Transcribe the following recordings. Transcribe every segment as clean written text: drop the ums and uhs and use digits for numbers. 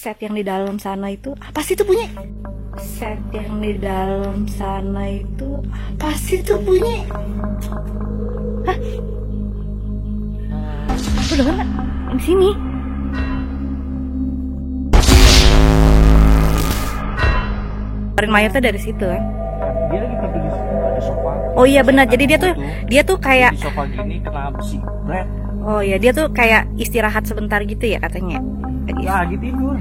set yang di dalam sana itu apa sih itu bunyi? Set yang di dalam sana itu apa sih itu bunyi? Hah? Aku dengar nggak? Di sini. Mayatnya dari situ kan? Dia lagi tidur di sofa. Oh iya benar. Jadi dia tuh kayak di sofa gini kena besi. Berat. Oh iya, dia tuh kayak istirahat sebentar gitu ya katanya. Lagi tidur.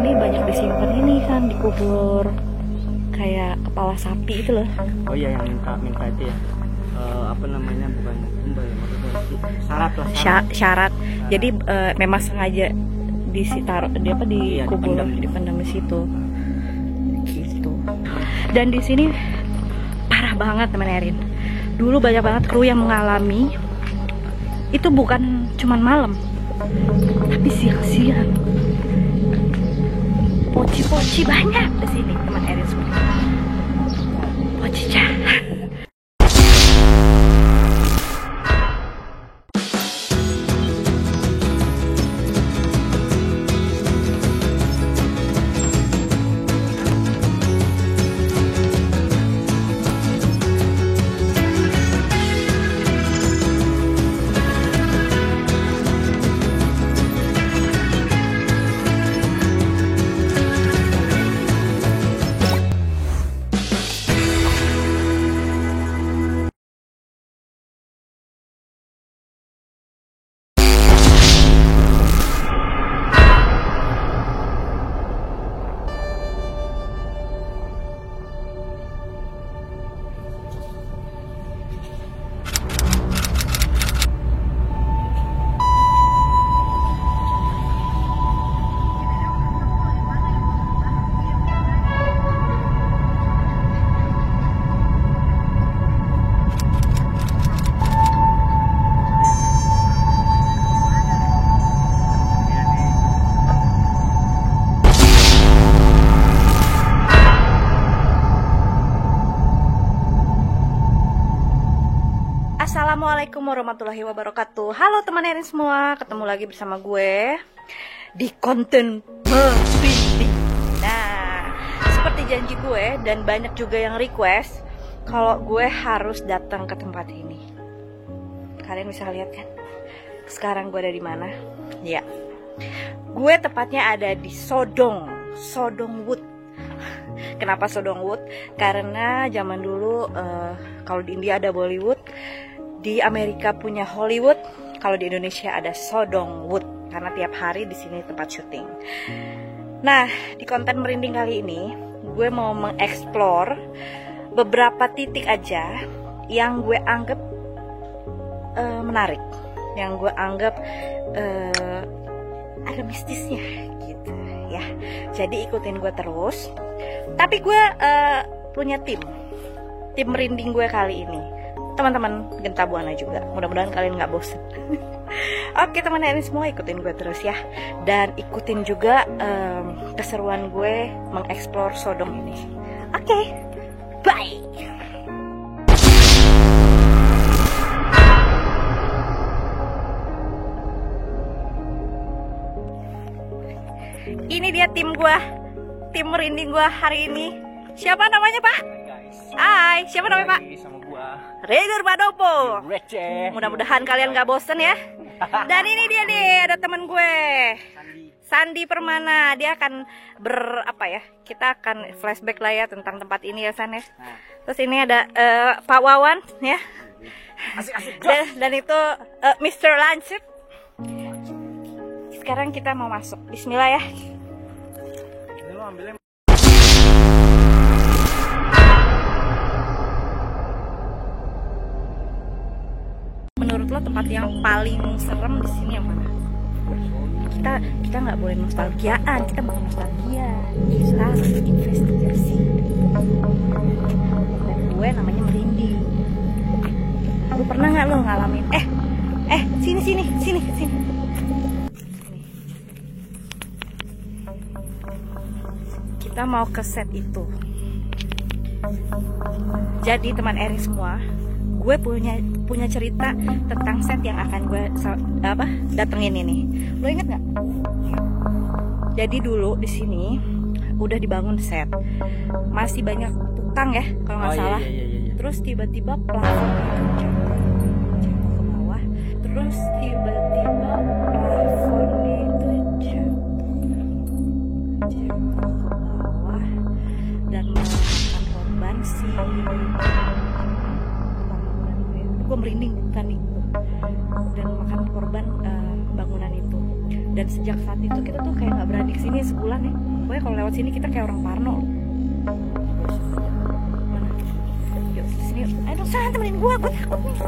Ini banyak disimpan ini kan dikubur kayak kepala sapi itu loh. Oh iya yang minta itu ya. Apa namanya, bukan kumbal ya, maksudnya syarat lah. Syarat. Jadi memang sengaja dikubur, dipendam di situ. Gitu. Dan di sini parah banget teman Erin. Dulu banyak banget kru yang mengalami itu, bukan cuman malam, tapi siang-siang. Poci-poci banyak di sini teman Erin semua. Poci jahat. Assalamualaikum warahmatullahi wabarakatuh. Halo teman Erin semua, ketemu lagi bersama gue di konten merinding. Nah, seperti janji gue dan banyak juga yang request kalau gue harus datang ke tempat ini. Kalian bisa lihat kan? Sekarang gue ada di mana? Ya, gue tepatnya ada di Sodongwood. Kenapa Sodongwood? Karena zaman dulu kalau di India ada Bollywood, di Amerika punya Hollywood, kalau di Indonesia ada Sodongwood, karena tiap hari di sini tempat syuting. Nah, di konten merinding kali ini, gue mau mengeksplor beberapa titik aja yang gue anggap menarik, yang gue anggap ada mistisnya, gitu ya. Jadi ikutin gue terus. Tapi gue punya tim merinding gue kali ini. Teman-teman Genta Buana juga. Mudah-mudahan kalian nggak bosen. Oke teman Erin semua, ikutin gue terus ya. Dan ikutin juga keseruan gue mengeksplor Sodong ini. Oke, bye. Ini dia tim gue, tim merinding gue hari ini. Siapa namanya Pak? Hai, siapa namanya Pak? Raider Badopo. Mudah-mudahan kalian gak bosen ya. Dan ini dia nih, ada temen gue Sandi Permana. Dia akan kita akan flashback lah ya tentang tempat ini ya San ya. Terus ini ada Pak Wawan ya. Asik-asik. Dan itu Mr. Lancet. Sekarang kita mau masuk. Bismillah ya. Ini lo ambilnya. Menurut lo tempat yang paling serem di sini yang mana? Kita nggak boleh nostalgiaan, kita bukan nostalgia, kita harus investigasi. Dan gue namanya merinding. Lu pernah nggak lo ngalamin? Sini. Kita mau ke set itu. Jadi teman Erin semua, gue punya cerita tentang set yang akan gue datengin ini. Lo inget nggak? Jadi dulu di sini udah dibangun set, masih banyak tukang ya kalau nggak salah. Iya. Terus tiba-tiba plafon itu jatuh ke bawah. Terus tiba-tiba plafon itu jatuh ke bawah dan memakan korban si bangunan itu ya. Gue merinding kan nih. Dan makan korban bangunan itu. Dan sejak saat itu kita tuh kayak nggak berani kesini sebulan ya. Pokoknya kalau lewat sini kita kayak orang parno. Mana? Yuk sini. Ayo sana temenin gue takut nih.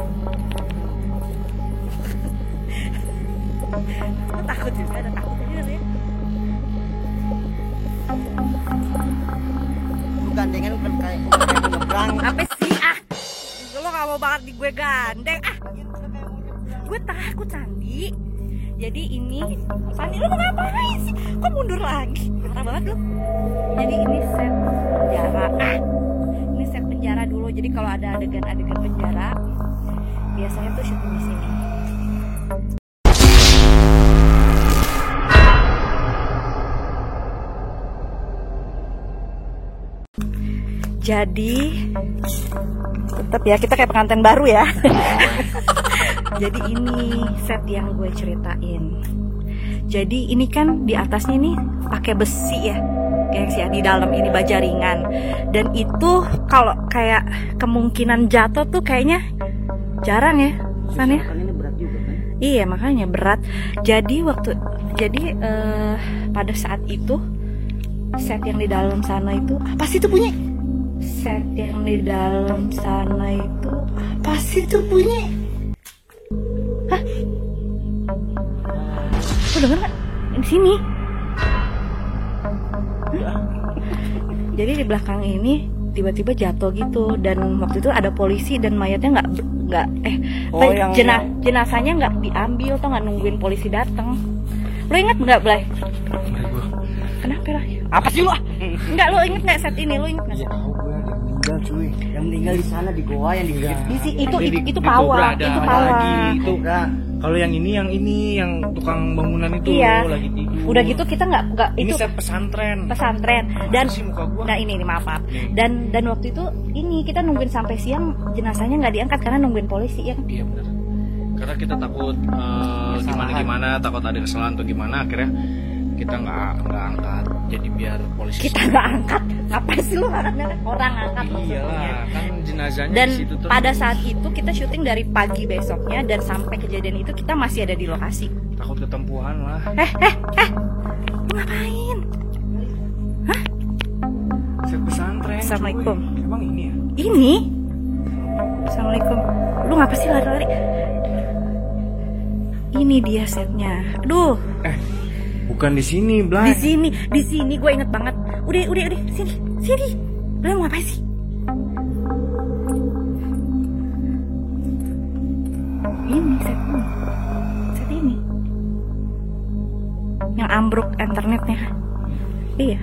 Gue takut juga, ada takut aja ya. Lu gandengan bukan kayak nyebrang. Apa sih lo gak mau banget di gue gandeng gue takut Sandi. Jadi ini Sandi lu mau ngapain sih? Kok mundur lagi? Parah banget lu. Jadi ini set penjara. Ini set penjara dulu. Jadi kalau ada adegan-adegan penjara biasanya tuh syuting di sini. Jadi tetap ya kita kayak pengantin baru ya. Jadi ini set yang gue ceritain. Jadi ini kan di atasnya nih pakai besi ya, gengs ya, di dalam ini baja ringan. Dan itu kalau kayak kemungkinan jatuh tuh kayaknya jarang ya, San ya. Ini berat juga kan? Iya makanya berat. Jadi pada saat itu set yang di dalam sana itu apa sih itu bunyi? Set yang di dalam sana itu apa sih itu bunyi? Hah? Lu denger gak? Di sini. Jadi di belakang ini tiba-tiba jatuh gitu dan waktu itu ada polisi dan mayatnya jenazahnya nggak diambil atau nggak nungguin polisi datang. Lo inget nggak Blay? Kenapa lah? Apa sih lo? Enggak, lo inget nggak saat ini? Lo inget nggak? Meninggal cuy, yang meninggal di sana di goa yang di itu pawang, itu pawang. Itu kalau yang ini yang tukang bangunan itu iya. lagi tidur. Udah gitu kita nggak Ini itu set pesantren dan sih muka gua? nah ini maaf. Dan waktu itu ini kita nungguin sampai siang jenazahnya nggak diangkat karena nungguin polisi ya. Iya benar. Karena kita takut gimana takut ada kesalahan atau gimana, akhirnya kita nggak angkat. Jadi biar polisi Kita nggak angkat. Ngapain sih lu orang angkat iyalah kan jenazahnya dan di situ terus. pada saat itu kita syuting dari pagi besoknya dan sampai kejadian itu kita masih ada di lokasi. Takut ketempuhan lah. Lu ngapain? Set pesantren. Assalamualaikum. Cuy. Emang ini ya? Ini? Assalamualaikum. Lu ngapa sih lari-lari? Ini dia setnya. Aduh. Bukan di sini, Blay. Di sini gue inget banget. Udah, sini. Lu mau ngapain sih? Ini set ini. Yang ambruk internetnya. Iya.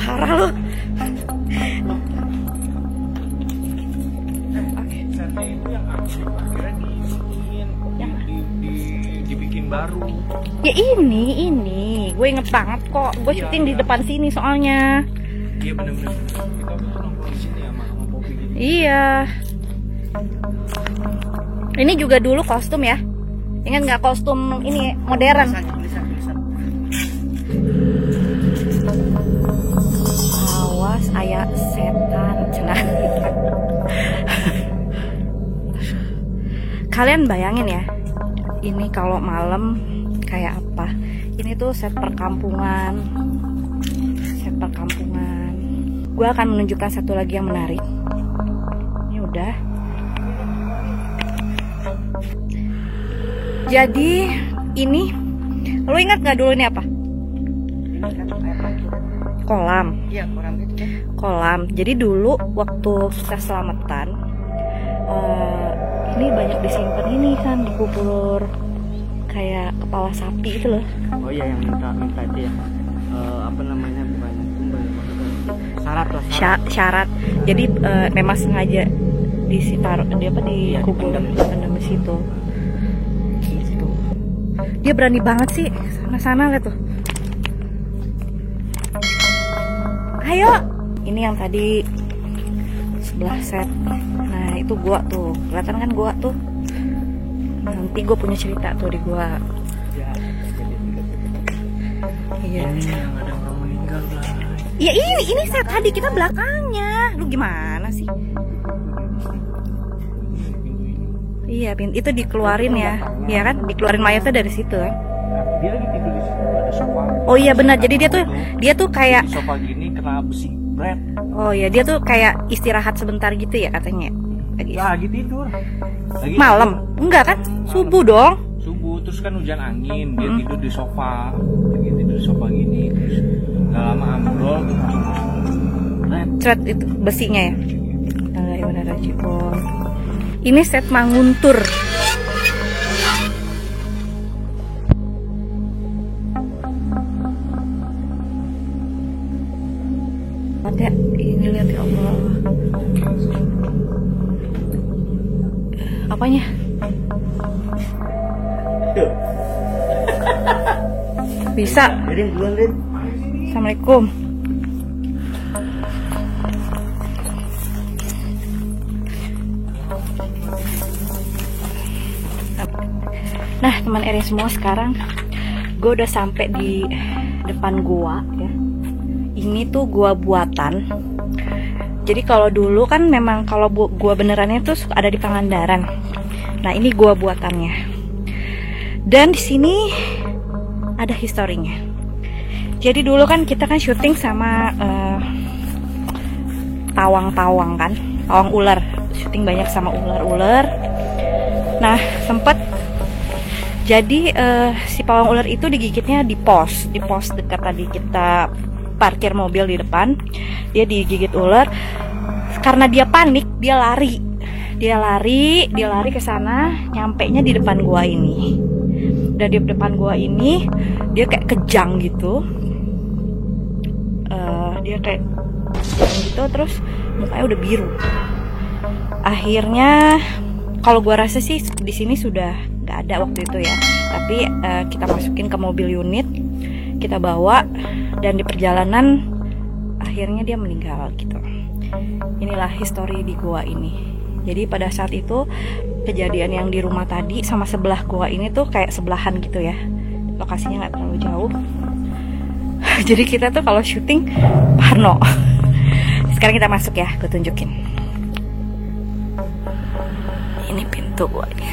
Parah lu. Setnya itu yang akhirnya dibikin baru. Ya ini. Gue inget banget kok. Gue syuting di depan sini soalnya. Iya bener-bener. Kita tuh nongkrong di sini sama Popi gitu. Iya. Ini juga dulu kostum ya. Ingat nggak kostum ini modern? Tulisan. Awas ayah setan cenah. Kalian bayangin ya. Ini kalau malam kayak apa? Ini tuh set perkampungan. Gue akan menunjukkan satu lagi yang menarik. Ini udah. Jadi ini, lo ingat gak dulu ini apa? Ini kan air mancur. Kolam. Iya, kolam itu kan. Kolam. Jadi dulu waktu kita selamatan, ini banyak disimpan ini kan, dikubur kayak kepala sapi itu loh. Oh iya, yang minta itu ya. Apa namanya, bukan tumbal, syarat lah. Syarat. Jadi memang sengaja dikubur di situ. Dia berani banget sih. Sana-sana lihat tuh. Ayo. Ini yang tadi sebelah set. Nah itu gua tuh, kelihatan kan gua tuh. Nanti gue punya cerita tuh di gua. Iya. Ini yang ada orang meninggal lah. Ya ini set tadi kita belakangnya. Lu gimana sih? Iya, itu dikeluarin ya. Iya kan? Dikeluarin mayatnya dari situ kan. Dia lagi tidur di situ ada sofa. Oh iya benar. Jadi dia tuh kayak Di sofa gini kena besi bret. oh iya dia tuh kayak istirahat sebentar gitu ya katanya. Lagi tidur. Lagi Malam? Enggak kan? Subuh dong. Subuh terus kan hujan angin, dia tidur di sofa. Lagi tidur di sofa gini terus nggak lama ambrol bret. Thread itu besinya ya. Bismillahirrahmanirrahim. Ini set Manguntur. Ada ini lihat ya Allah. Apanya? Bisa. Jadi duluan Rin. Assalamualaikum. Nah teman Erin semua, sekarang gue udah sampai di depan gua ya. Ini tuh gua buatan. Jadi kalau dulu kan memang kalau gua benerannya tuh ada di Pangandaran. Nah ini gua buatannya. Dan di sini ada historinya. Jadi dulu kan kita kan syuting sama tawang-tawang kan, tawang ular. Syuting banyak sama ular-ular. Nah sempet jadi si pawang ular itu digigitnya di pos dekat tadi kita parkir mobil di depan. Dia digigit ular. Karena dia panik, dia lari ke sana, nyampenya di depan gua ini. Dan di depan gua ini dia kayak kejang gitu. Dia kayak gitu, terus mukanya udah biru. Akhirnya kalau gua rasa sih di sini sudah nggak ada waktu itu ya. Tapi kita masukin ke mobil unit, kita bawa, dan di perjalanan akhirnya dia meninggal gitu. Inilah histori di gua ini. Jadi pada saat itu kejadian yang di rumah tadi sama sebelah gua ini tuh kayak sebelahan gitu ya. Lokasinya nggak terlalu jauh. Jadi kita tuh kalau syuting parno. Sekarang kita masuk ya, gue tunjukin. Ini pintu gua nih.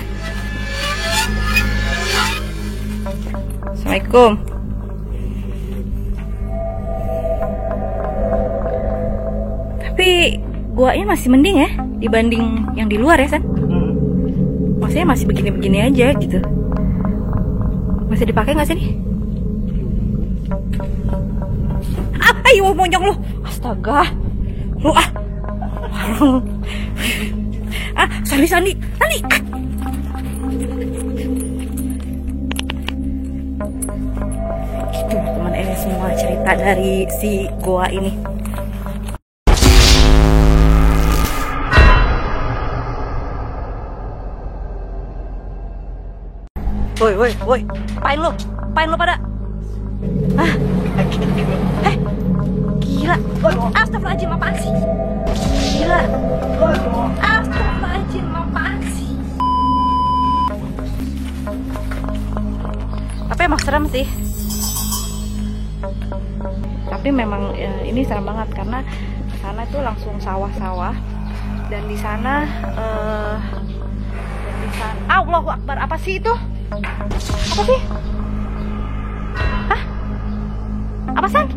Assalamualaikum. Tapi guanya masih mending ya dibanding yang di luar ya San. Maksudnya masih begini-begini aja gitu. Masih dipakai nggak sih nih? Ayo monyong lu. Astaga. Lu Sandi. Itu teman ini semua cerita dari si goa ini. Woi, apain lu pada? Gila. Astagfirullahaladzim, apaan sih? Gila. Astagfirullahaladzim, apaan sih? Tapi emang serem sih. Tapi memang ini serem banget karena sana itu langsung sawah-sawah, dan di sana Allahu Akbar, apa sih itu? Apa sih? Hah? Apa San?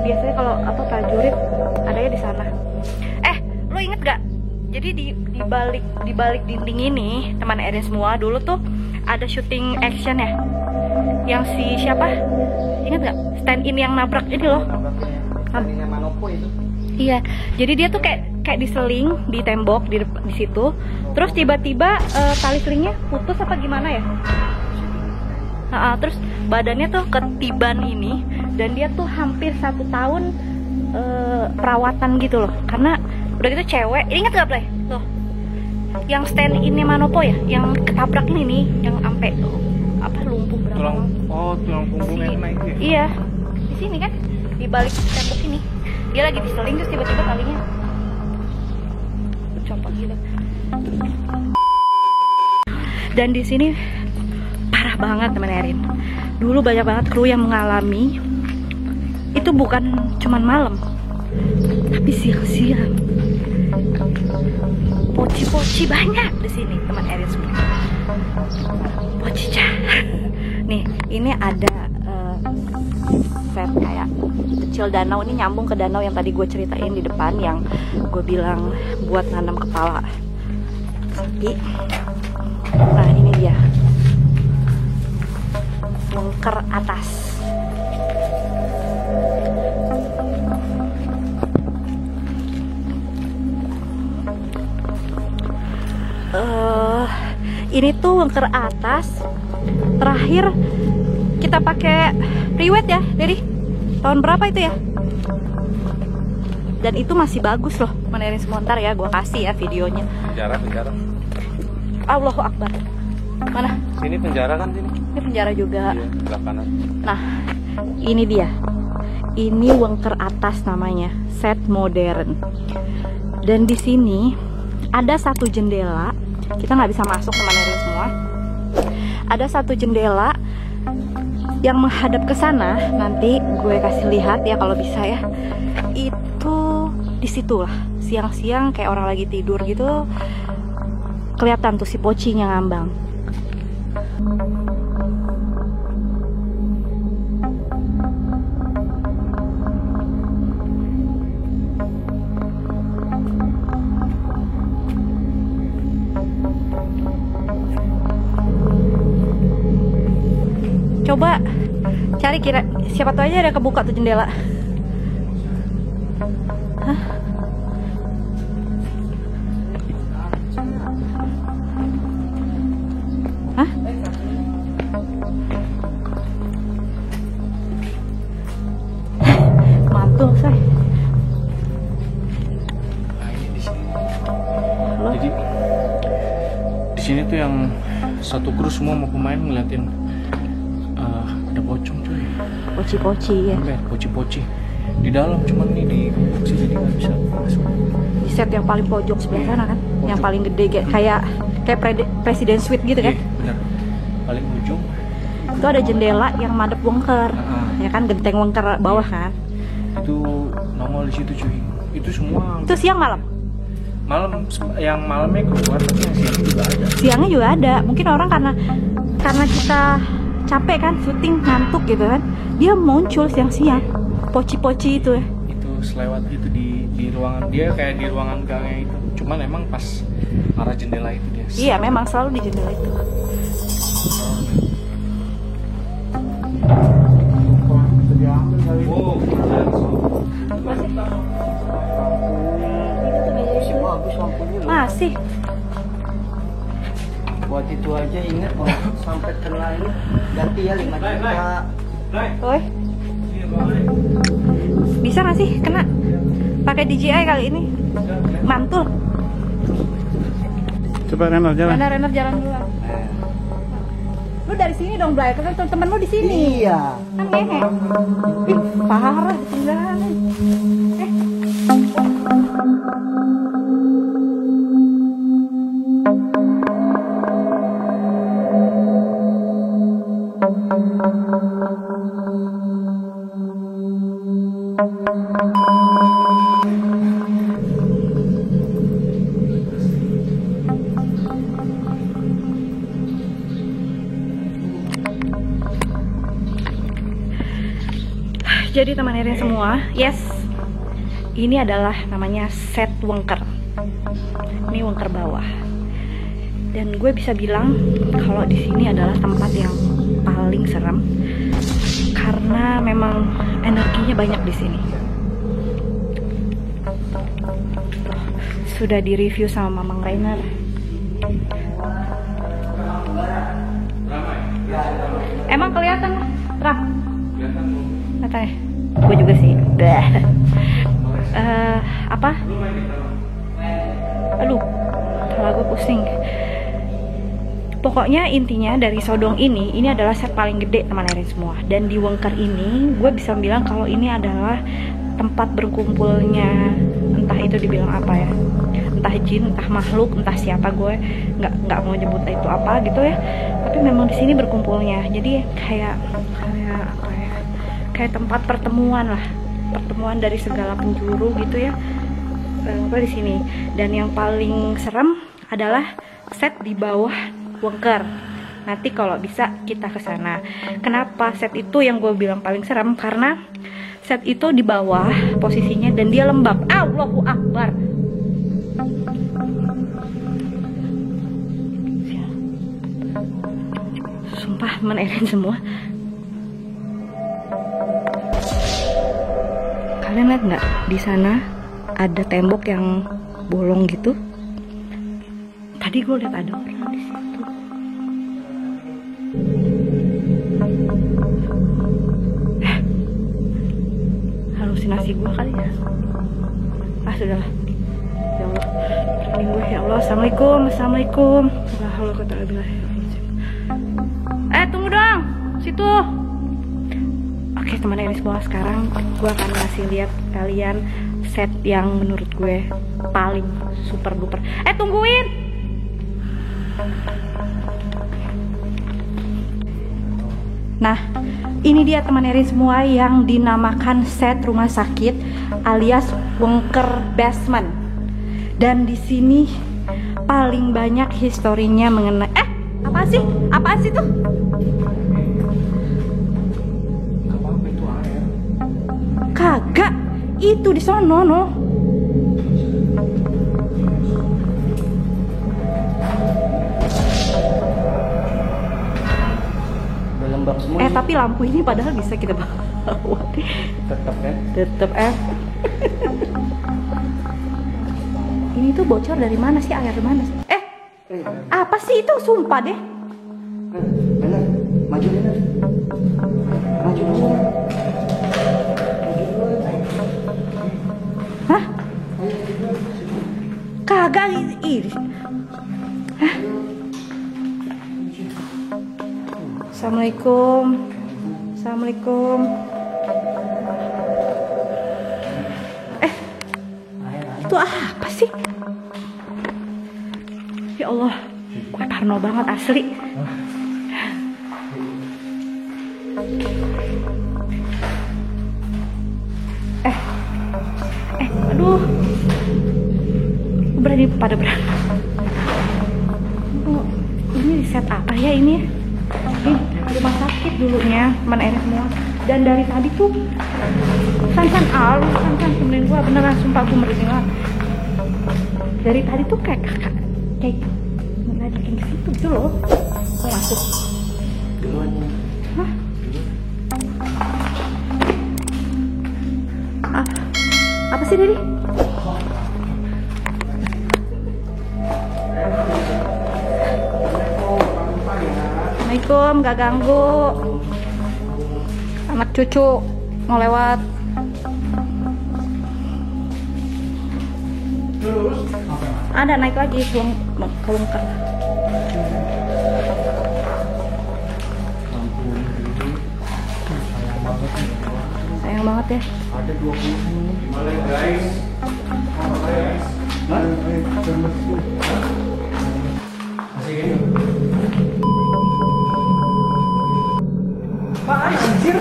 Biasanya kalau prajurit adanya di sana. Lo inget gak? Jadi di balik dinding ini, teman Erin semua, dulu tuh ada syuting action ya. Yang si siapa? Ingat gak? Stand in yang nabrak ini loh. Tadinya Manopo itu. Iya, jadi dia tuh kayak diseling di tembok di situ. Terus tiba-tiba tali selingnya putus apa gimana ya? Terus badannya tuh ketiban ini, dan dia tuh hampir 1 tahun perawatan gitu loh, karena Udah gitu cewek, ingat gak Blay? Loh, yang stand ini Manopo ya, yang ketabrak ini nih, yang sampai apa lumpuh berapa? Tulang punggungnya naik ya? Iya, di sini kan, di balik tembok ini. Dia lagi diseling terus tiba-tiba talinya copot gitu. Dan di sini parah banget teman Erin. Dulu banyak banget kru yang mengalami itu bukan cuman malam, tapi siang-siang. Poci-poci banyak di sini teman Erin semua. Poci. Nih, ini ada set kayak kecil danau, ini nyambung ke danau yang tadi gue ceritain di depan yang gue bilang buat nanam kepala sapi. Nah ini dia bunker atas. Ini tuh bunker atas terakhir kita pakai priwet ya, jadi tahun berapa itu ya? Dan itu masih bagus loh, menerin sebentar ya, gue kasih ya videonya. Penjara. Allahu Akbar. Mana? Sini penjara kan sini. Ini penjara juga. Iya, sebelah kanan. Nah, ini dia. Ini bunker atas namanya, set modern. Dan di sini ada satu jendela. Kita nggak bisa masuk teman-teman semua. Ada satu jendela yang menghadap ke sana. Nanti gue kasih lihat ya kalau bisa ya. Itu disitulah siang-siang kayak orang lagi tidur gitu, kelihatan tuh si pocinya ngambang. Coba cari kira siapa tahu aja ada kebuka tuh jendela. Hah? Hah? Mantul, say. Nah, ini di sini. Halo? Jadi di sini tuh yang satu kru semua mau pemain ngeliatin ada pocong cuy. Poci-poci ya. Poci-poci di dalam, cuman nih di gembok sih jadi nggak bisa masuk. Di set yang paling pojok sebelah sana kan, Pojok. yang paling gede kayak presiden suite gitu kan. Iya, bener. Paling ujung Itu ada jendela yang madep bunker, ya kan, genteng bunker bawah kan. itu nongol di situ cuy. Itu semua Itu siang malam. yang malamnya keluar, tapi yang siang juga ada. Siangnya juga ada. Mungkin orang karena kita capek kan, syuting ngantuk gitu kan, dia muncul siang-siang. Poci-poci itu ya. Itu selewat itu di ruangan dia, kayak di ruangan gangnya itu. Cuman emang pas arah jendela itu dia. Iya, memang selalu di jendela itu. Wow, Bagus lampunya loh. Masih. Buat itu aja ingat kalau sampai kena ini ganti ya 5 juta. Oi. Bisa nggak sih kena? Pakai DJI kali ini. Mantul. Coba Renal jalan. Renner jalan dulu. Lu dari sini dong, Blay. Kan temen lu di sini. Iya. Kan ngehe. Ih, parah ketinggalan. Jadi teman Erin semua, yes, ini adalah namanya set wengker. Ini wengker bawah. Dan gue bisa bilang kalau di sini adalah tempat yang paling serem karena memang energinya banyak di sini. Sudah direview sama Mamang Rainer. Emang kelihatan terang? Katanya. Gue juga sih. Apa? pusing. Pokoknya intinya dari Sodong ini adalah set paling gede teman Erin semua. Dan di Wengker ini gue bisa bilang kalau ini adalah tempat berkumpulnya, entah itu dibilang apa ya, entah jin, entah makhluk, entah siapa, gue nggak mau nyebut itu apa gitu ya. Tapi memang di sini berkumpulnya. Jadi kayak apa ya? Kayak tempat pertemuan lah, pertemuan dari segala penjuru gitu ya. Di sini. Dan yang paling serem adalah set di bawah Wengker. Nanti kalau bisa kita ke sana. Kenapa set itu yang gue bilang paling serem? Karena set itu di bawah posisinya dan dia lembab. Allahu Akbar. Sumpah menerin semua. Kalian lihat nggak? Di sana ada tembok yang bolong gitu. Tadi gue lihat ada orang di situ. Halusinasi gue kali ya. Sudahlah. Ya Allah, perkeling gue ya Allah. Assalamualaikum. Tunggu dong. Situ. Oke teman Erin semua, sekarang gue akan ngasih lihat kalian set yang menurut gue paling super duper. Tungguin. Nah, ini dia teman Erin semua yang dinamakan set rumah sakit alias Wengker Basement. Dan di sini paling banyak historinya mengenai apa sih? Apa sih tuh? Kagak, itu di sono no. Tapi lampu ini padahal bisa kita bawa. Tetap kan? Tetep Ini tuh bocor dari mana sih? Air mana sih? Apa sih itu? Sumpah deh. Bener, maju bener. Maju dulu. Hah? Kagak ini. Hah? Assalamualaikum. Itu apa sih? Ya Allah, gue parno banget asli. Aduh, pada berani. Ini riset apa ya ini? Ini rumah sakit dulunya teman Erin semua. Dan dari tadi tuh san temenin gue, beneran sumpah gue merinding banget. Dari tadi tuh kayak ngeliatin ke situ gitu loh. Mau masuk. Hah? Apa sih Dedi? Assalamualaikum, gak ganggu. Anak cucu mau lewat. Ada naik lagi ke Wengker. Sayang banget ya. Ada 20 gimana guys? Masih gini. Apaan anjir?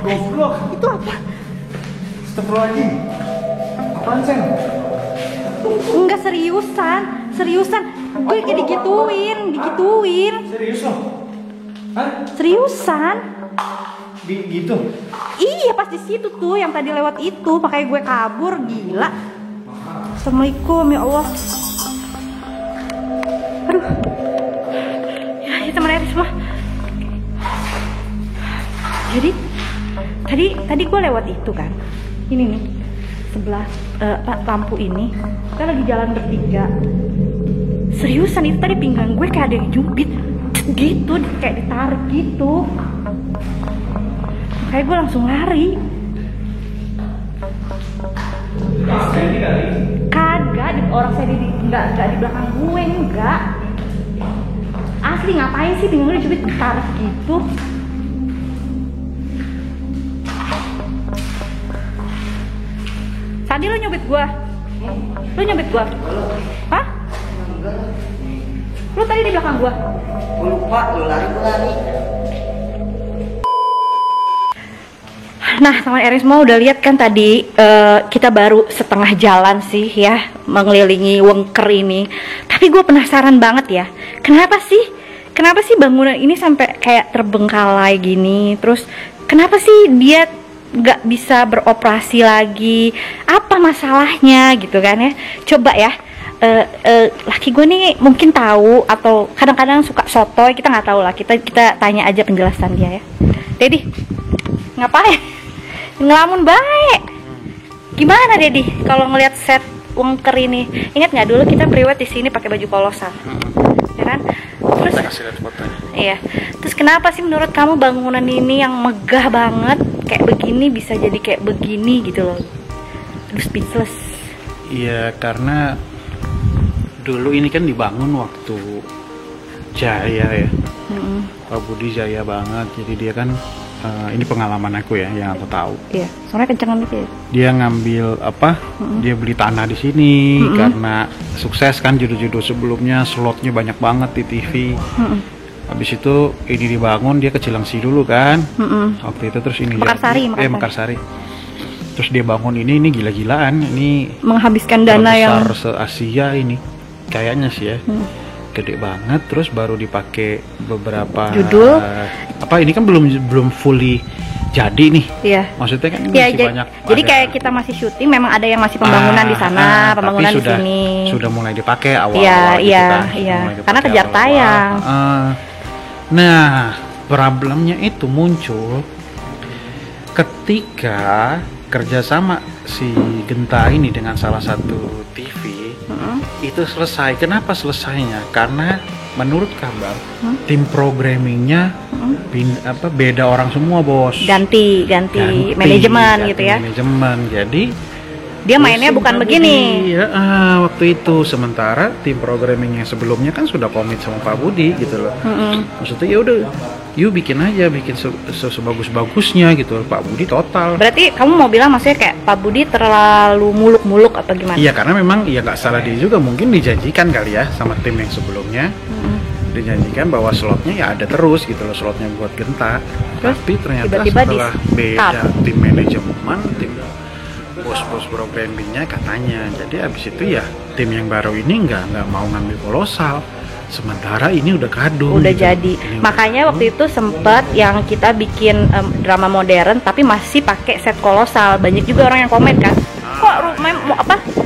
Goblok. Itu apa? Astagfirullahaladzim. Apaan Sen? Enggak, seriusan. Gue kayak digituin. Serius loh? Hah? Seriusan. Gitu? Iya, pas di situ tuh yang tadi lewat itu, makanya gue kabur, gila. Assalamualaikum ya Allah. Aduh. Ya teman Erin semua. Jadi tadi gue lewat itu kan. Ini nih sebelah lampu ini. Kita lagi jalan bertiga. Seriusan itu tadi pinggang gue kayak ada yang jubit gitu, kayak ditarik gitu. Kayak gue langsung lari. Kagak, orang saya di Enggak di belakang gue, enggak. Asli ngapain sih bingungnya cubit tarik gitu? Sandi lu nyubit gua? Lu nyubit gua? Hah? Lu tadi di belakang gua? Gua lupa, lu lari. Nah, teman Erismo udah lihat kan tadi kita baru setengah jalan sih ya mengelilingi Wengker ini. Tapi gue penasaran banget ya, kenapa sih bangunan ini sampai kayak terbengkalai gini? Terus kenapa sih dia nggak bisa beroperasi lagi? Apa masalahnya gitu kan ya? Coba ya. Laki gue nih mungkin tahu atau kadang-kadang suka sotoy, kita nggak tahu lah, kita tanya aja penjelasan dia ya. Dedi, ngapain? Ngelamun baik. Gimana Dedi kalau ngelihat set Wengker ini? Ingat nggak dulu kita priwet di sini pakai baju polosan, ya kan? Terus iya. Terus kenapa sih menurut kamu bangunan ini yang megah banget kayak begini bisa jadi kayak begini gitu loh? Terus speechless. Iya, karena dulu ini kan dibangun waktu jaya ya. Pak Budi jaya banget, jadi dia kan ini pengalaman aku ya yang aku tahu. Iya, soalnya kencengan dikit. Dia ngambil apa? Dia beli tanah di sini karena sukses kan judul-judul sebelumnya, slotnya banyak banget di TV. Habis itu ini dibangun, dia ke Cilengsi dulu kan. Waktu itu terus ini Mekarsari. Terus dia bangun ini gila-gilaan, ini menghabiskan dana yang terbesar se-Asia ini. Kayaknya sih ya. Gede banget, terus baru dipakai beberapa judul. Apa ini kan belum fully jadi nih. Iya. Maksudnya kan ya, masih banyak. Jadi kayak kita masih syuting, memang ada yang masih pembangunan di sana, pembangunan tapi di sini. Sudah mulai dipakai awal-awal Iya. dipakai Karena kejar awal-awal. tayang. Nah, problemnya itu muncul ketika kerjasama si Genta ini dengan salah satu TV itu selesai. Kenapa selesainya? Karena menurut kabar tim programmingnya beda orang semua, bos. Ganti manajemen gitu ya. Manajemen. Jadi dia mainnya bukan begini. Ya, waktu itu sementara tim programming yang sebelumnya kan sudah komit sama Pak Budi gitu loh. Maksudnya ya udah, yuk bikin sebagus-bagusnya gitu loh. Pak Budi total. Berarti kamu mau bilang maksudnya kayak Pak Budi terlalu muluk-muluk apa gimana? Iya, karena memang ya nggak salah dia juga, mungkin dijanjikan kali ya sama tim yang sebelumnya. Dijanjikan bahwa slotnya ya ada terus gitu loh, slotnya buat Genta. Tapi ternyata tiba-tiba setelah beda tim manajemen, tim bos-bos programmingnya katanya, jadi abis itu ya tim yang baru ini nggak mau ngambil kolosal, sementara ini udah kadung udah gitu. Jadi ini makanya waktu itu sempat yang kita bikin drama modern tapi masih pakai set kolosal. Banyak juga orang yang komen kan, kok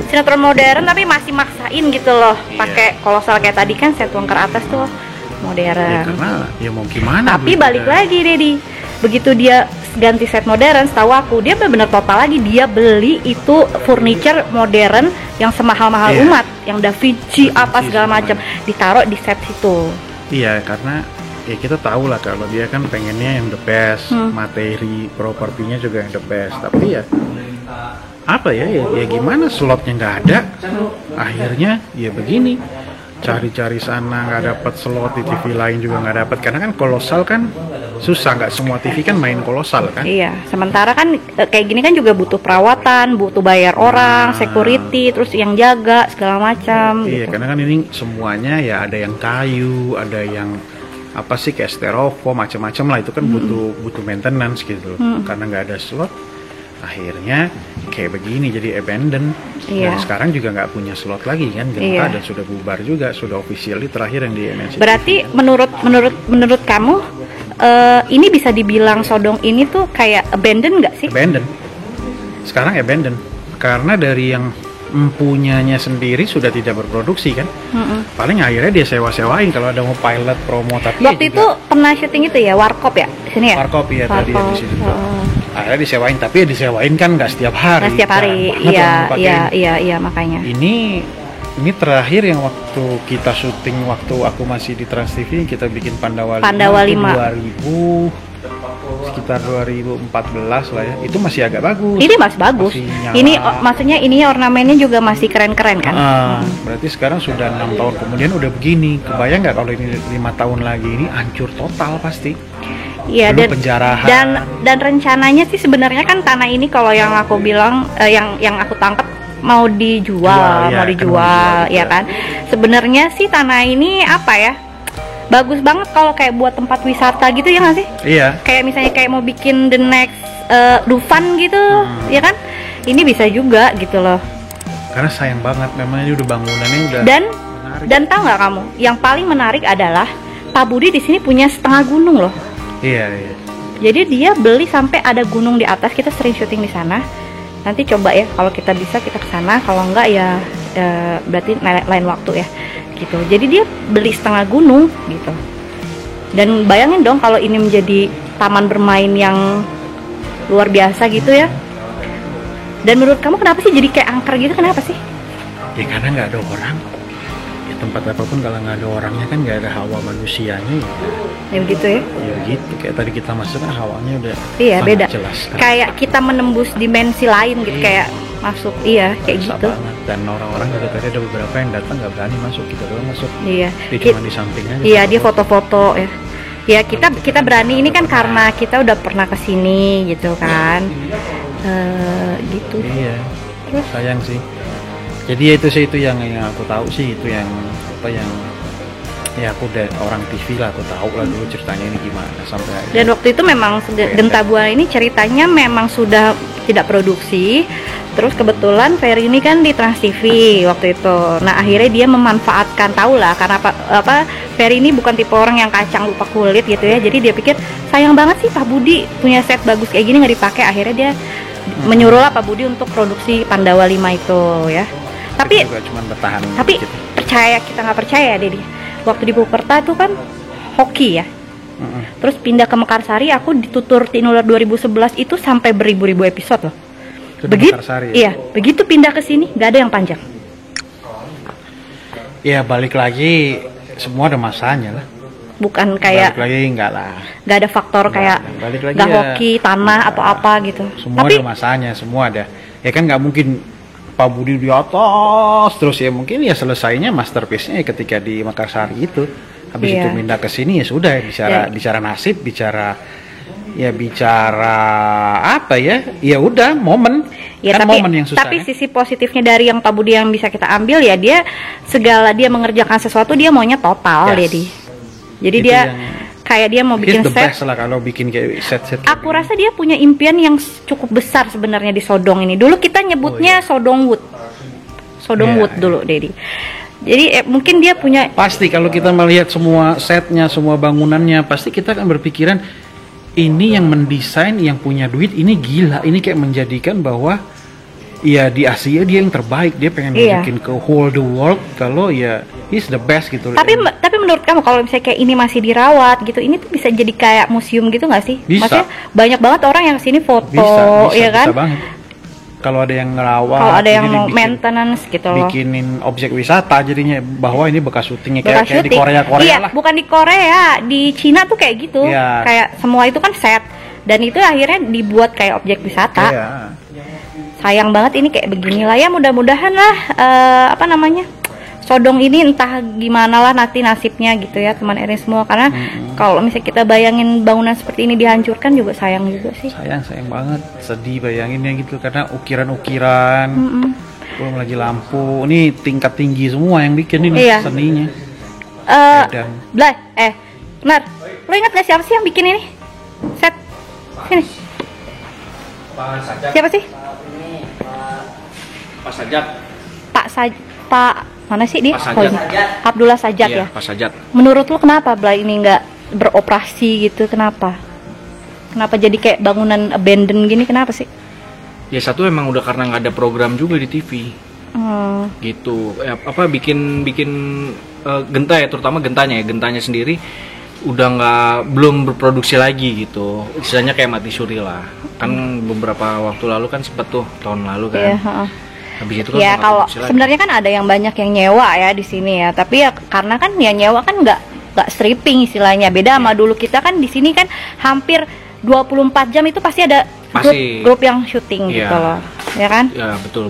sinetron modern tapi masih maksain gitu loh pakai kolosal kayak tadi kan set Wengker atas tuh modern ya, karena ya mau gimana, tapi balik lagi Dedi, begitu dia ganti set modern, setahu aku dia benar-benar total lagi, dia beli itu furniture modern yang semahal-mahal umat, yang Da Vinci apa segala macam ditaruh di set situ. Iya, karena ya kita tahu lah kalau dia kan pengennya yang the best, materi propertinya juga yang the best, tapi ya apa ya gimana, slotnya nggak ada, akhirnya ya begini, cari-cari sana nggak dapat slot, di TV lain juga nggak dapat, karena kan kolosal kan susah, nggak semua TV kan main kolosal kan. Iya, sementara kan kayak gini kan juga butuh perawatan, butuh bayar orang, security, terus yang jaga segala macam. Iya, gitu. karena kan ini semuanya ya ada yang kayu, ada yang apa sih kayak styrofoam, macam-macam lah, itu kan butuh maintenance gitu loh. Karena nggak ada slot, akhirnya kayak begini, jadi abandon. Iya. Dan sekarang juga nggak punya slot lagi kan, Genta, dan sudah bubar juga, sudah officially terakhir yang di MNC. Berarti menurut kamu ini bisa dibilang Sodong ini tuh kayak abandon nggak sih? Abandon. Sekarang abandon karena dari yang punyanya sendiri sudah tidak berproduksi kan. Paling akhirnya dia sewa-sewain kalau ada mau pilot promo, tapi waktu ya itu pernah syuting itu ya, Warkop ya di sini ya? Warkop ya tadi yang di sini tuh. Akhirnya disewain, tapi ya disewain kan nggak setiap hari. Nggak setiap hari, iya makanya. Ini terakhir yang waktu kita syuting, waktu aku masih di Trans TV, kita bikin Pandawa 5 Pandawa 5. 2000 sekitar 2014 lah ya. Itu masih agak bagus. Ini masih bagus. Masih nyala. Ini maksudnya ini ornamennya juga masih keren-keren kan? Berarti sekarang sudah 6 tahun kemudian udah begini. Kebayang nggak kalau ini 5 tahun lagi ini hancur total pasti. Iya, Belum penjarahan. dan rencananya sih sebenarnya kan tanah ini kalau yang aku bilang yang aku tangkap mau dijual, mau dijual ya kan. Sebenarnya sih tanah ini apa ya? Bagus banget kalau kayak buat tempat wisata gitu ya nggak sih? Iya. Kayak misalnya kayak mau bikin the next Dufan gitu, ya kan? Ini bisa juga gitu loh. Karena sayang banget, memang ini udah bangunannya udah. Dan tahu nggak kamu? Yang paling menarik adalah Pak Budi di sini punya setengah gunung loh. Iya. Jadi dia beli sampai ada gunung di atas. Kita sering syuting di sana. Nanti coba ya, kalau kita bisa kita ke sana. Kalau enggak ya berarti lain waktu ya. Gitu. Jadi dia beli setengah gunung gitu. Dan bayangin dong kalau ini menjadi taman bermain yang luar biasa gitu ya. Dan menurut kamu kenapa sih jadi kayak angker gitu? Kenapa sih? Ya karena nggak ada orang. Ya tempat apapun kalau nggak ada orangnya kan nggak ada hawa manusianya. Ya begitu ya. Ya gitu, kayak tadi kita masuk kan hawanya udah Iya, sangat beda. jelas kan. Kayak kita menembus dimensi lain gitu, kayak masuk, iya kayak Susah gitu. banget. Dan orang-orang juga tadi ada beberapa yang datang nggak berani masuk, kita doang masuk. Iya. Dia cuma di sampingnya. Iya, dia foto-foto ya. Ya kita berani ini kan karena kita udah pernah kesini gitu kan. Gitu. Iya. Sayang sih. Jadi ya itu yang aku tahu sih, itu yang apa yang ya aku udah orang TV lah, aku tahu lah dulu ceritanya ini gimana sampai akhirnya. Dan waktu itu memang Genta Buana ini ceritanya memang sudah tidak produksi. Terus kebetulan Ferry ini kan di Trans TV waktu itu. Nah akhirnya dia memanfaatkan, tahu lah karena apa Ferry ini bukan tipe orang yang kacang lupa kulit gitu ya. Jadi dia pikir sayang banget sih Pak Budi punya set bagus kayak gini nggak dipakai. Akhirnya dia menyuruh lah Pak Budi untuk produksi Pandawa 5 itu ya. Tapi juga cuma bertahan. Tapi gitu. percaya kita nggak percaya Dedi. Waktu di Puperta itu kan hoki ya. Terus pindah ke Mekarsari, aku ditutur Tinular 2011 itu sampai beribu-ribu episode loh. Begitu, ya? iya, begitu pindah ke sini nggak ada yang panjang. Ya balik lagi, semua ada masanya lah. Bukan kayak Balik lagi enggak lah. nggak ada faktor kayak Balik lagi nggak ya. hoki tanah atau apa gitu. Semua Tapi ada masanya, semua ada. Ya kan nggak mungkin Pak Budi di atas terus ya, mungkin ya selesainya masterpiece-nya ya ketika di Makassar itu. Habis Iya. itu pindah ke sini ya sudah bicara nasib, bicara apa ya? Ya udah momen. ya kan tapi momen yang susah. tapi kan? sisi positifnya dari yang Pak Budi yang bisa kita ambil ya dia mengerjakan sesuatu dia maunya total Yes. Dedi. Jadi Itu dia yang- kayak dia mau He's bikin the set. best lah kalau bikin kayak set-set. Aku rasa dia punya impian yang cukup besar sebenarnya di Sodong ini. Dulu kita nyebutnya Sodong Wood. Sodong Iya, Wood dulu, Dedi. Jadi mungkin dia punya Pasti kalau kita melihat semua setnya, semua bangunannya, pasti kita akan berpikiran ini yang mendesain, yang punya duit, ini gila, ini kayak menjadikan bahwa ya di Asia dia yang terbaik, dia pengen Iya. nunjukin ke whole the world kalau ya he's the best gitu. tapi menurut kamu kalau misalnya kayak ini masih dirawat gitu, ini tuh bisa jadi kayak museum gitu nggak sih? Bisa. Maksudnya banyak banget orang yang kesini foto, bisa, ya kan? bisa banget. Kalau ada yang ngerawat, Kalau ada yang jadi mau maintenance gitu loh. bikinin objek wisata jadinya bahwa ini bekas syutingnya Bekas kayak di syuting. Korea Iya, lah. bukan di Korea, di Cina tuh kayak gitu. Iya. Kayak semua itu kan set dan itu akhirnya dibuat kayak objek wisata. Iya. Sayang banget ini kayak beginilah ya, mudah-mudahan lah Sodong ini entah gimana lah nanti nasibnya gitu ya teman Erin semua, karena kalau misalnya kita bayangin bangunan seperti ini dihancurkan juga sayang juga sih. Sayang banget, sedih bayanginnya gitu karena ukiran-ukiran, belum lagi lampu, ini tingkat tinggi semua yang bikin ini Iya. seninya. Dan Blay, benar, lo ingat gak siapa sih yang bikin ini? Set, sini. Siapa sih? Pak Sajat. Pak mana sih dia? Pak Sajat. Abdullah Sajat ya. Pak Sajat. Menurut lo kenapa Blay ini nggak beroperasi gitu? Kenapa? Kenapa jadi kayak bangunan abandon gini? Kenapa sih? Ya satu emang udah karena nggak ada program juga di TV. Gitu. Bikin Genta ya, terutama gentanya sendiri udah belum berproduksi lagi gitu. Istilahnya kayak mati suri lah. Kan beberapa waktu lalu kan sempet tuh tahun lalu kan. Iya. Habis itu kan Ya nggak kalau produksi lagi. sebenarnya kan ada yang banyak yang nyewa ya di sini ya. Tapi ya karena kan ya nyewa kan nggak stripping istilahnya. Beda sama dulu kita kan di sini kan hampir 24 jam itu pasti ada Pasti. grup yang syuting Iya. gitu loh, ya kan? Ya betul.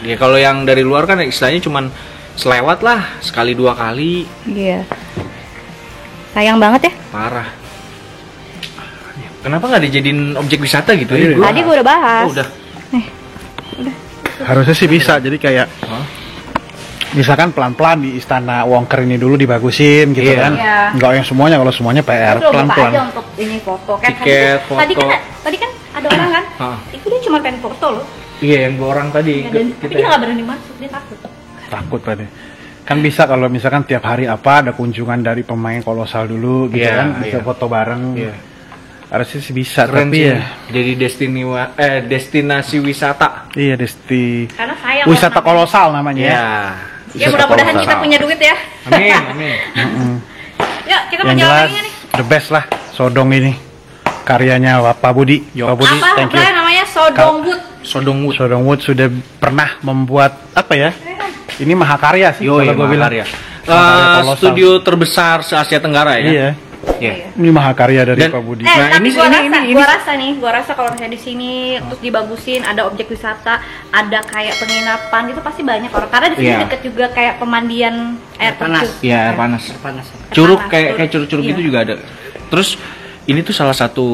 Ya kalau yang dari luar kan istilahnya cuman selewat lah, sekali 2 kali. Iya. Sayang banget ya. Parah. Kenapa nggak dijadiin objek wisata gitu ya? Tadi gue udah bahas. Oh, udah. Harusnya sih bisa, jadi kayak Hah? misalkan pelan-pelan di Istana Wongker ini dulu dibagusin gitu Iya. kan. Iya. Enggak yang semuanya, kalau semuanya PR, Terus buka aja pelan-pelan. untuk ini foto kan. Tiket, Tadi foto. kan ada orang kan? Hah. Itu dia cuma pengen foto loh. Iya, yang 2 orang tadi. Ya, dan tapi dia nggak berani masuk, dia takut. Takut berarti. Kan bisa kalau misalkan tiap hari ada kunjungan dari pemain kolosal dulu gitu Iya, kan, bisa iya. foto bareng. Iya. Harusnya sih bisa, Keren tapi sih. ya Jadi destinasi wisata. iya Karena sayang wisata orang namanya. kolosal namanya ya. Iya. Ya mudah-mudahan kita punya duit ya. Amin, amin. Yuk kita mau Yang jalan jelas lagi nggak nih? the best lah Sodong ini. Karyanya Pak Budi. Pak Budi, Apa? thank you. Brian, namanya Sodongwood. Sodongwood. Sodong Wood sudah pernah membuat apa ya? Ini mahakarya sih Yo, kalau gue bilang. Mahakarya. Mahakarya kolosal. Studio terbesar se Asia Tenggara ya. Iya. Iya. Ini mahakarya dari Dan- Pak Budi. Nah, Tapi ini- gua rasa kalau misalnya di sini terus dibagusin, ada objek wisata, ada kayak penginapan gitu pasti banyak orang. Karena di sini Iya. deket juga kayak pemandian air Panas. terjun. Iya, air panas. Panas. Curug Panas, kayak curug-curug iya. gitu juga ada. Terus ini tuh salah satu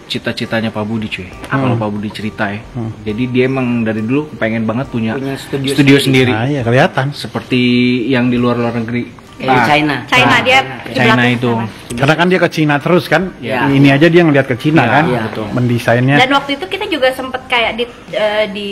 cita-citanya Pak Budi cuy. Kalau Pak Budi cerita ya. Jadi dia emang dari dulu pengen banget punya Punya studio studio sendiri. Nah, iya kelihatan. Seperti yang di luar negeri. Kayak China. China dia di China belakang itu. sana. Karena kan dia ke Cina terus kan. Iya. Ini aja dia ngeliat ke Cina Iya, kan. iya, betul. Mendesainnya. Dan waktu itu kita juga sempet kayak di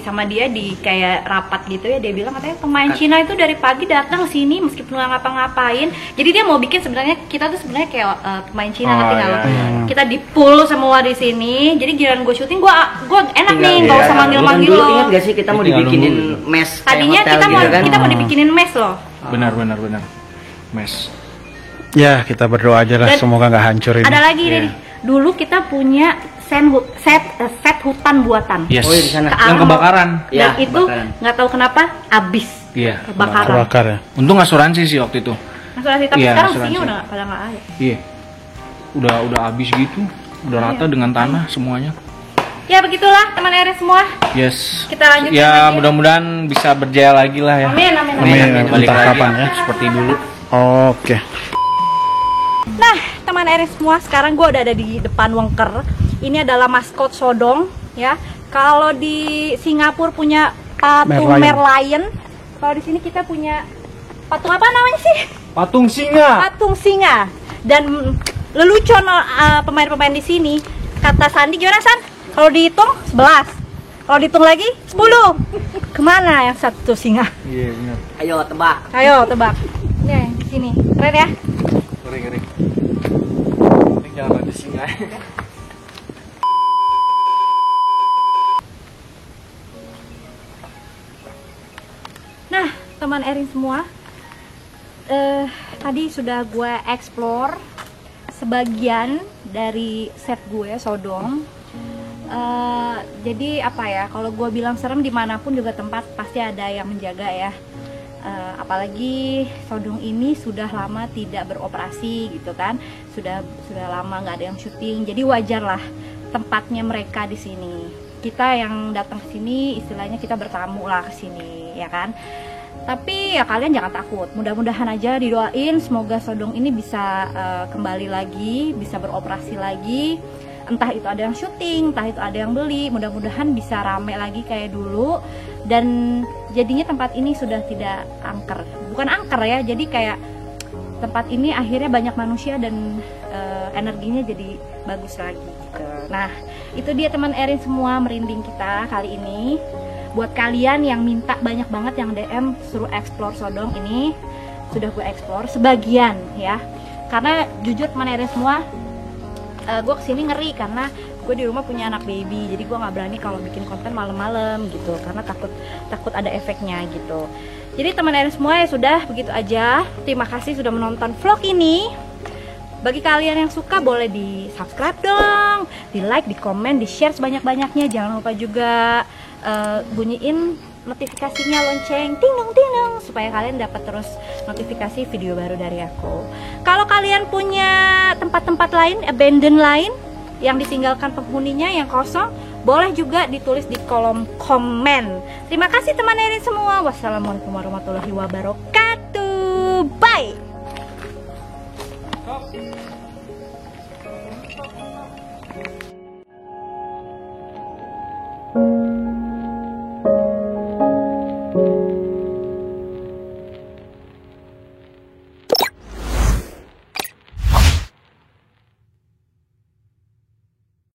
sama dia di kayak rapat gitu ya, dia bilang katanya pemain Cina itu dari pagi datang ke sini meskipun nggak ngapa-ngapain. Jadi dia mau bikin sebenarnya kita tuh sebenarnya kayak pemain Cina, Oh, ngerti nggak lo? iya, iya. Kita di pool semua di sini. Jadi giliran gue syuting gue enak nih, nggak Iya, usah manggil-manggil dulu lo. ingat gak sih kita mau Tinggal dibikinin nunggu. mes kayak Tadinya hotel kita mau gitu kan? kita mau dibikinin mes loh. Benar. Mes. Ya kita berdoa aja lah Dan semoga nggak hancur ini. Ada lagi Iya. nih. Dulu kita punya set hutan buatan. Yes. Oh, iya, di sana. Ke Yang arah- kebakaran. Dan Ya, itu kebakaran. nggak tahu kenapa habis Iya. kebakaran. Kebakar ya. Untung asuransi sih waktu itu. Asuransi, tapi Iya, sekarang asuransi. isinya udah pada nggak ada. Iya. Udah habis gitu. Udah rata dengan tanah semuanya. Ya begitulah teman Erin semua. Yes. Kita lanjutin Ya lagi. mudah-mudahan bisa berjaya lagi lah ya. Amin, amin, Amin, amin. Balik entah lagi kapan ya. seperti dulu. Oke. Nah, teman Erin semua, sekarang gue udah ada di depan Wongker. Ini adalah maskot Sodong, ya. Kalau di Singapura punya patung Merlion. Merlion. Kalau di sini kita punya patung apa namanya sih? Patung singa. Patung singa. Dan lelucon pemain-pemain di sini. Kata Sandi gimana San? Kalau dihitung 11. Kalau dihitung lagi 10. Kemana yang satu singa? Iya benar. Ayo tebak. Ayo tebak. Nih di sini. Keren ya? Ngeri. Ini jangan ada singa. Nah, teman Erin semua, tadi sudah gue explore sebagian dari set gue Sodong. Jadi apa ya? Kalau gue bilang serem dimanapun juga tempat pasti ada yang menjaga ya. Apalagi Sodong ini sudah lama tidak beroperasi gitu kan, sudah lama nggak ada yang syuting. Jadi wajar lah tempatnya mereka di sini. Kita yang datang ke sini istilahnya kita bertamu lah ke sini ya kan. Tapi ya kalian jangan takut, mudah-mudahan aja didoain semoga Sodong ini bisa kembali lagi, bisa beroperasi lagi. Entah itu ada yang syuting, entah itu ada yang beli, mudah-mudahan bisa rame lagi kayak dulu. Dan jadinya tempat ini sudah tidak angker, bukan angker ya, jadi kayak tempat ini akhirnya banyak manusia dan energinya jadi bagus lagi gitu. Nah itu dia teman Erin semua, merinding kita kali ini. Buat kalian yang minta banyak banget yang DM suruh explore Sodong ini, sudah gue explore sebagian ya. Karena jujur teman Erin semua, gue kesini ngeri karena gue di rumah punya anak baby, jadi gue nggak berani kalau bikin konten malam-malam gitu karena takut ada efeknya gitu. Jadi teman Erin semua ya sudah begitu aja. Terima kasih sudah menonton vlog ini. Bagi kalian yang suka boleh di subscribe dong, di like, di komen, di share sebanyak-banyaknya. Jangan lupa juga bunyiin notifikasinya lonceng ting-dong supaya kalian dapat terus notifikasi video baru dari aku. Kalau kalian punya tempat-tempat lain, abandon lain yang ditinggalkan penghuninya yang kosong, boleh juga ditulis di kolom komen. Terima kasih teman Erin semua. Wassalamualaikum warahmatullahi wabarakatuh. Bye.